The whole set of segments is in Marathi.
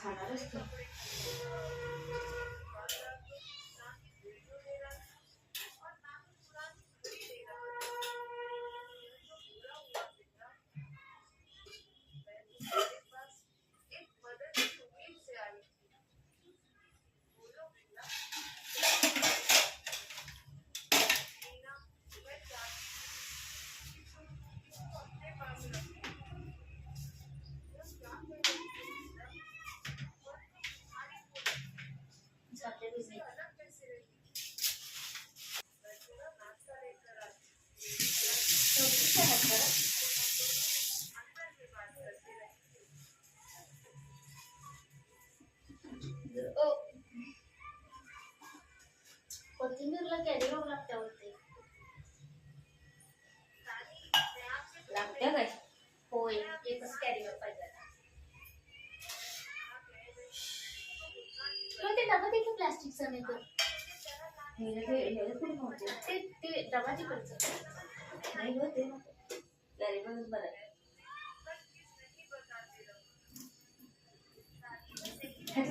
खाणारच की. कोथिंबीरला कॅरी लागते होते लागते काय? होय एकच कॅरी पाहिजे. ते डबा देखील प्लास्टिकचा नाही तर ते डबा तिकडचं नाही होते कॅरी बॅगच बरं आहे.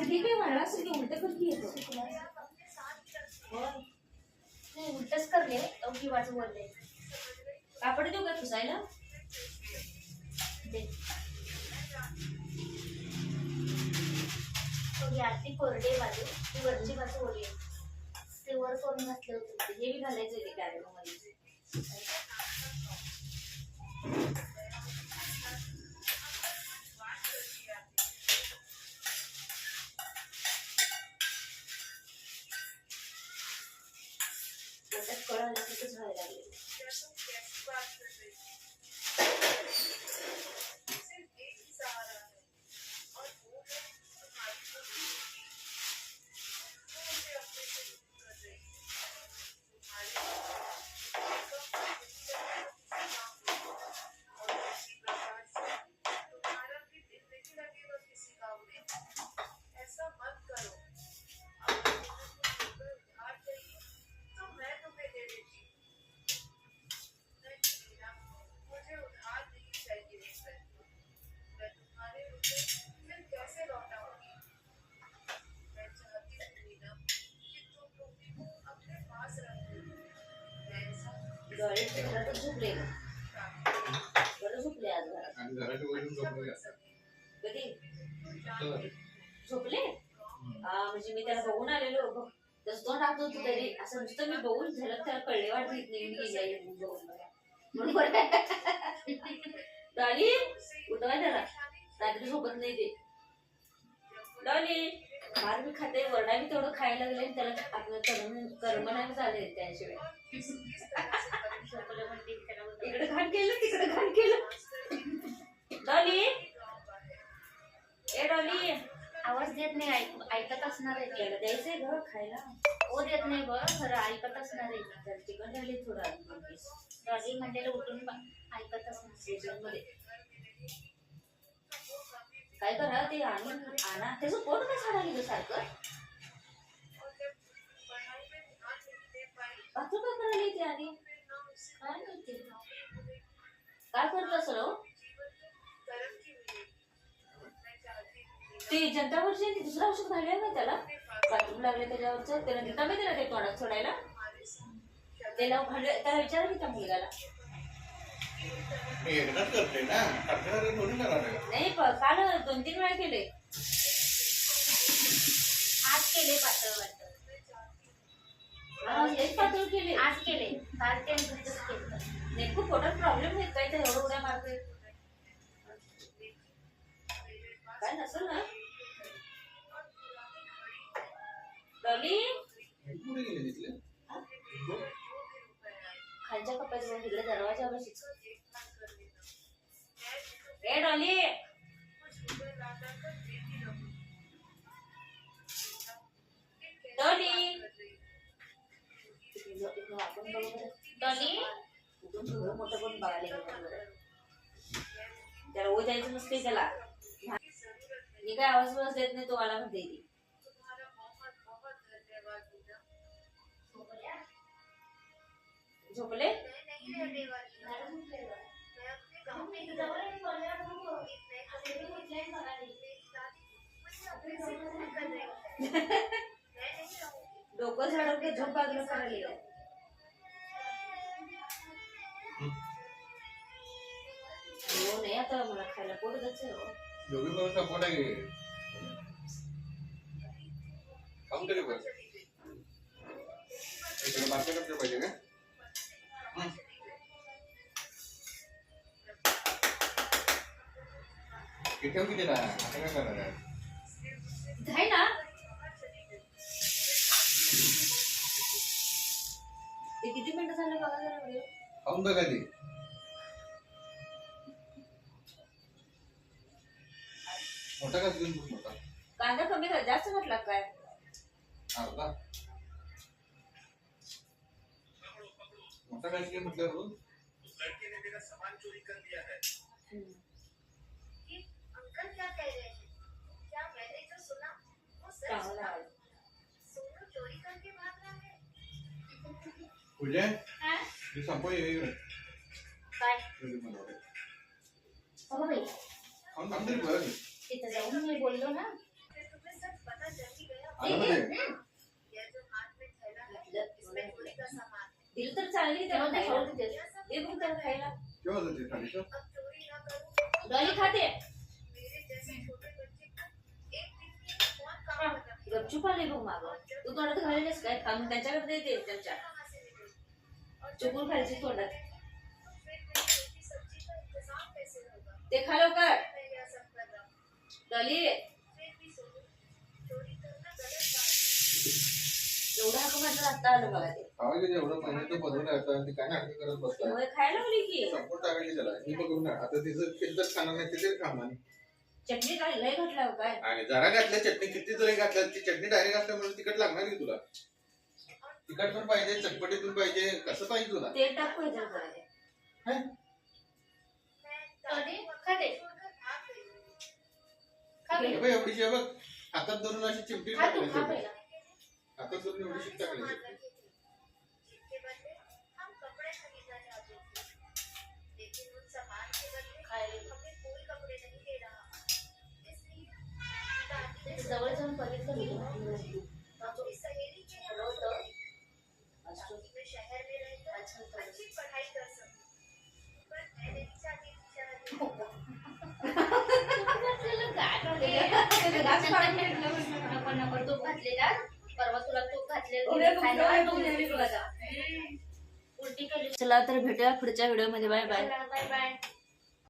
ठीक आहे मला असं की उलट करती येतो नाही उलटच करले अवघी वाच बोलले कापड देऊ का पुसायला आरती कोरडे बाजू ती वरची बाजू ओली ते वर करून घातले होते हे बी घालायचं होते कॅरेट मध्ये कळालं तिथंच व्हायला लागले. झोपले बरं झोपले आज कधी झोपले म्हणजे मी त्याला बघून आलेलो तसं तो टाकत होतो तरी असं नुसतं मी बघून झालं त्याला कळले वाटत नाही गेली बघून म्हणून डॉली उठवाय त्याला रात्री झोपत नाही ते डॉली बाहेर मी खाते वरडा मी तेवढं खायला लागले त्याला आपलं कर्म नाही झाले त्याशिवाय इकडे घाण केलं तिकडे घाण केलं डॉली ए डॉली आवाज देत नाही ऐकत असणार आहे त्याला द्यायचंय ग खायला ओ देत नाही ब खरं ऐकत असणार आहे तर चिकन झाली थोडं डॉली म्हणलेलं उठून ऐकत असणार मध्ये काय करा ते आणून आणा त्याचं पोट काय झाडा गेलं सारखं असं काय करायला येते आणि काय करते काय करत असेल ते जनतावरचे दुसरं औषध घालूया का त्याला बाथरूम लागले त्याच्यावरचं त्याला देता माहिती ना ते तोंडात सोडायला त्याला घालूया त्याला विचारा की त्या मुलगाला नाही काल 2-3 वेळा केले आज केले पातळ वाटत पातळ केले आज केले काल ते नाही खूप पोटात प्रॉब्लेम आहेत काय तर एवढं उड्या मारतोय काय नसेल ना डॉली खालच्या कपाच्या तिकडे दरवाजा बशीच ए डॉली डॉली डॉली मोठं पण बघायला त्याला ओ जायचं नसते त्याला मी काय आवाज देत नाही तुम्हाला म्हणते झोपले डोकं झाडवलं की झोप बाजूला करायला लागली. हो नाही आता मला खायला पोट जायचं हो. दोघी पण सपोर्ट आहे. काम तरी बस. इकडे बाकी कसं पाहिजे का? किती किती ना आता काय करणार आहे? आहे ना ते किती मिनिटं झाले बघा जरा व्हिडिओ. खाऊन बघा ती. मोठा का घेऊन खूप मोठा कांदा कमी कर जास्त घातला काय अर्धा मोठा काय घेऊन म्हटलं रोज उस लड़के ने मेरा सामान चोरी कर लिया है। अंकल क्या कह रहे हैं? क्या मैंने जो सुना वो सच चांगला था? आहे. सोनू चोरी करके भाग रहा है। पूजा हा? मी संपव ये काय खाऊन हो बाई काम तरी बघ. तिथं जाऊन मी बोललो ना फिर तुम्हें सच पता चल ही गया। आलं मध्ये यह जो हाथ में थैला है इसमें चोरी का सामान है। दिल तर चालली त्याला खाऊ देते दे मग त्याला खायला. केव्हा जाते खाली अब चोरी ना करूं डॉली खाते मेरे जैसे छोटे बच्चे को एक दिन में कौन काम कर रहा है? गपचूप आले बघ मागं तू तोंडात घालेलस काय खा मग त्यांच्याकडे देते त्यांच्या कहाँ से मिलेगी? और चुकून खायची तोंडात तो फिर मेरी रोटी सब्जी का इंतजाम कैसे होगा? ते खा लवकर मैं यह सब कर रहा हूँ डॉली फिर भी सोनू चोरी करना गलत बात है। एवढा हाक म्हटलं आता आलं बघा ते खावा गेले एवढं महिन्यात तो बनवून राहता ते काय नाटक करत बसतात. होय खायला लागली की सपोर्ट टाकायची त्याला हे बघून ना आता तिचं किती खाणार नाही तिथे खाणार. चटणी काय लय घातला हो काय आणि जरा घातल्या चटणी किती जरी घातल्या ती चटणी डायरेक्ट घातल्यामुळे तिखट लागणार की तुला. तिखट पण पाहिजे चटपटी पण पाहिजे कसं पाहिजे तुला. तेल टाकू ह्याच्यात जरा ते. हं? डॉली खाते छोड़कर भाग गई हूँ। खा हे पहिलं. बघ एवढीशी आहे बघ हातात धरून अशी चिमटी खा तू खा टाकली. पहिला हातात धरून एवढीशी सामान टाकली. रखी थी जिनके बदले हम कपड़े खरीदना चाहते थे लेकिन उन सामान के बदले हमें कोई कपड़े नहीं दे रहा इसलिए दादी ने ते जवळ जाऊन बघितलं मी अपनी सहेली के यहाँ होतं. ताकि मैं शहर में रहकर अच्छी पढ़ाई कर सकूं पर मैं नहीं चाहती थी शहर में तूप घातलेला परवा तुला तूप उलटी उलटी केली. चला तर भेटूया पुढच्या व्हिडिओ मध्ये. Bye bye bye bye